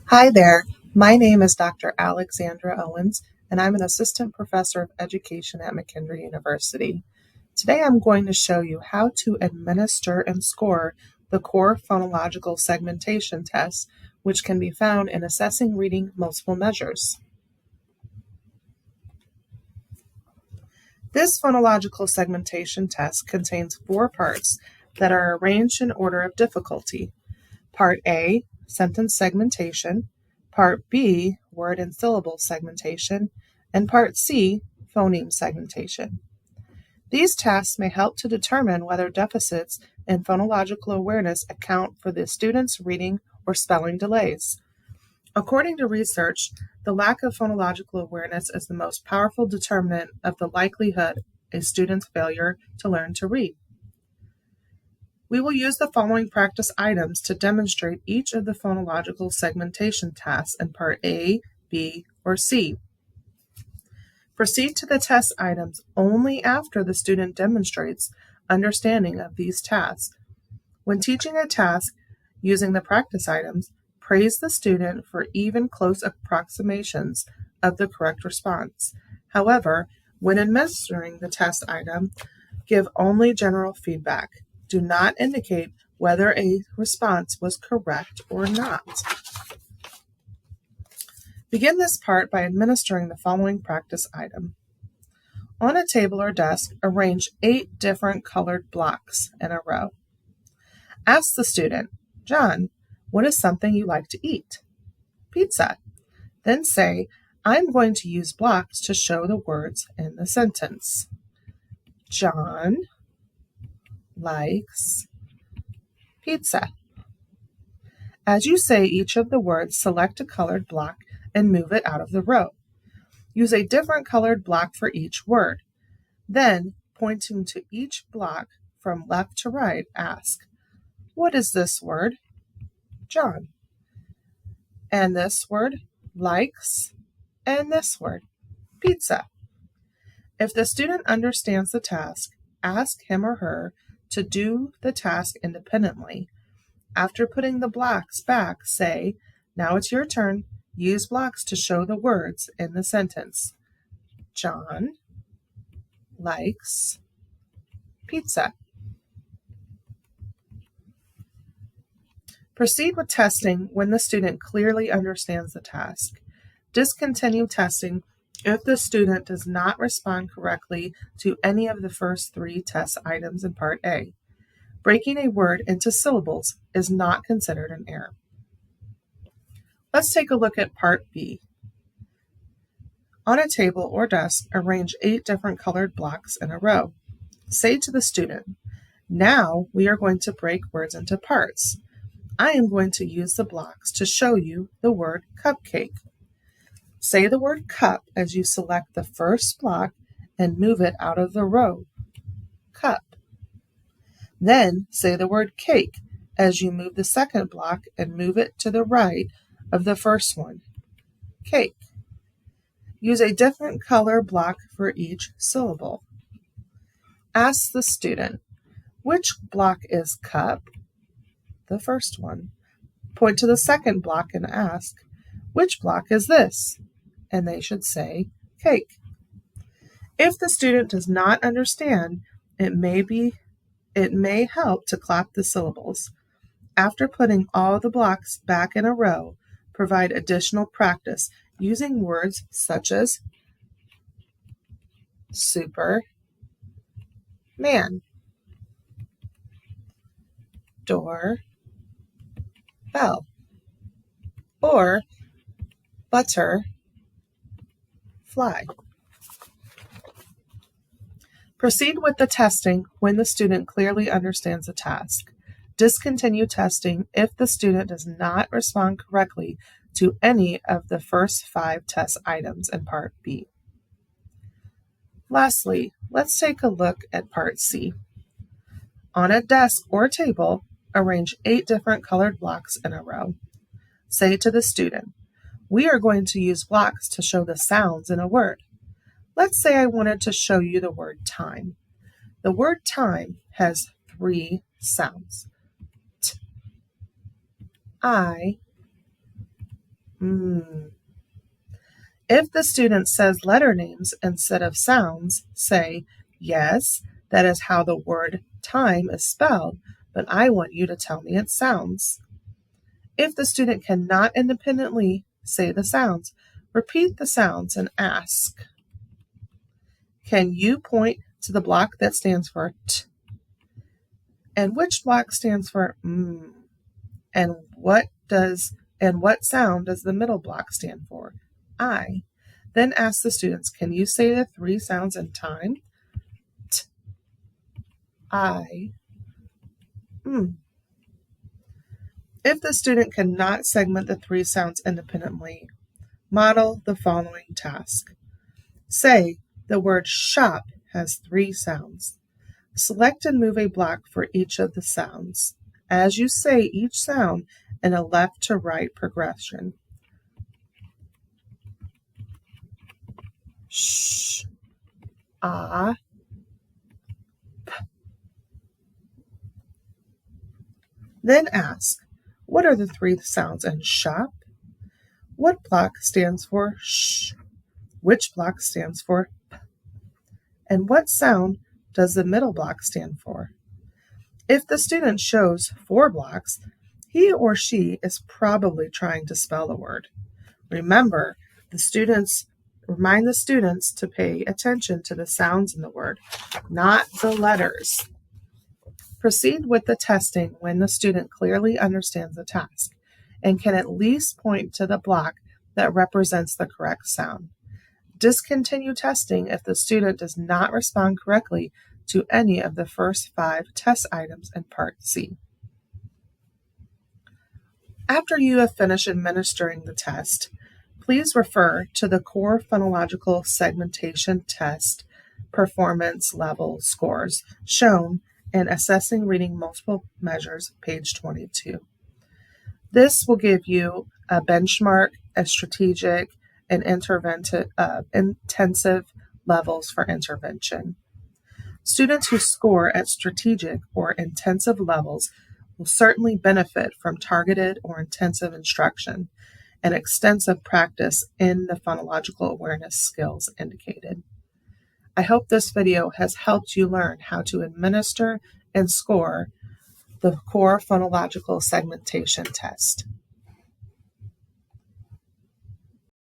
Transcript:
Hi there, my name is Dr. Alexandra Owens, and I'm an assistant professor of education at McKendree University. Today I'm going to show you how to administer and score the CORE Phonological Segmentation Test, which can be found in Assessing Reading Multiple Measures. This phonological segmentation test contains 4 parts that are arranged in order of difficulty. Part A, sentence segmentation, Part B, word and syllable segmentation, and Part C, phoneme segmentation. These tests may help to determine whether deficits in phonological awareness account for the student's reading or spelling delays. According to research, the lack of phonological awareness is the most powerful determinant of the likelihood a student's failure to learn to read. We will use the following practice items to demonstrate each of the phonological segmentation tasks in Part A, B, or C. Proceed to the test items only after the student demonstrates understanding of these tasks. When teaching a task using the practice items, praise the student for even close approximations of the correct response. However, when administering the test item, give only general feedback. Do not indicate whether a response was correct or not. Begin this part by administering the following practice item. On a table or desk, arrange 8 different colored blocks in a row. Ask the student, "John, what is something you like to eat?" "Pizza." Then say, "I'm going to use blocks to show the words in the sentence." John likes pizza. As you say each of the words, select a colored block and move it out of the row. Use a different colored block for each word. Then, pointing to each block from left to right, ask, "What is this word?" "John." "And this word?" "Likes." "And this word?" "Pizza." If the student understands the task, ask him or her to do the task independently. After putting the blocks back, say, "Now it's your turn. Use blocks to show the words in the sentence." John likes pizza. Proceed with testing when the student clearly understands the task. Discontinue testing if the student does not respond correctly to any of the first 3 test items in Part A. Breaking a word into syllables is not considered an error. Let's take a look at Part B. On a table or desk, arrange 8 different colored blocks in a row. Say to the student, "Now we are going to break words into parts. I am going to use the blocks to show you the word cupcake." Say the word cup as you select the first block and move it out of the row. Cup. Then say the word cake as you move the second block and move it to the right of the first one. Cake. Use a different color block for each syllable. Ask the student, "Which block is cup?" "The first one." Point to the second block and ask, "Which block is this?" And they should say, "Cake." If the student does not understand, it may help to clap the syllables. After putting all the blocks back in a row, provide additional practice using words such as super, man, door, bell, or butter, fly. Proceed with the testing when the student clearly understands the task. Discontinue testing if the student does not respond correctly to any of the first 5 test items in Part B. Lastly, let's take a look at Part C. On a desk or table, arrange 8 different colored blocks in a row. Say to the student, "We are going to use blocks to show the sounds in a word." Let's say I wanted to show you the word time. The word time has 3 sounds. T, I, If the student says letter names instead of sounds, say, yes, that is how the word time is spelled, but I want you to tell me its sounds. If the student cannot independently say the sounds, repeat the sounds and ask, can you point to the block that stands for T? And which block stands for M? And what sound does the middle block stand for? I. Then ask the students, can you say the three sounds in time? T, I, M. If the student cannot segment the three sounds independently, model the following task. Say, the word shop has three sounds. Select and move a block for each of the sounds. As you say each sound in a left to right progression. Sh, ah, p. Then ask, what are the three sounds in shop? What block stands for sh? Which block stands for p? And what sound does the middle block stand for? If the student shows 4 blocks, he or she is probably trying to spell the word. Remember, remind the students to pay attention to the sounds in the word, not the letters. Proceed with the testing when the student clearly understands the task and can at least point to the block that represents the correct sound. Discontinue testing if the student does not respond correctly to any of the first 5 test items in Part C. After you have finished administering the test, please refer to the CORE Phonological Segmentation Test performance level scores shown in Assessing Reading Multiple Measures, page 22. This will give you a benchmark, a strategic, and intensive levels for intervention. Students who score at strategic or intensive levels will certainly benefit from targeted or intensive instruction and extensive practice in the phonological awareness skills indicated. I hope this video has helped you learn how to administer and score the CORE Phonological Segmentation Test.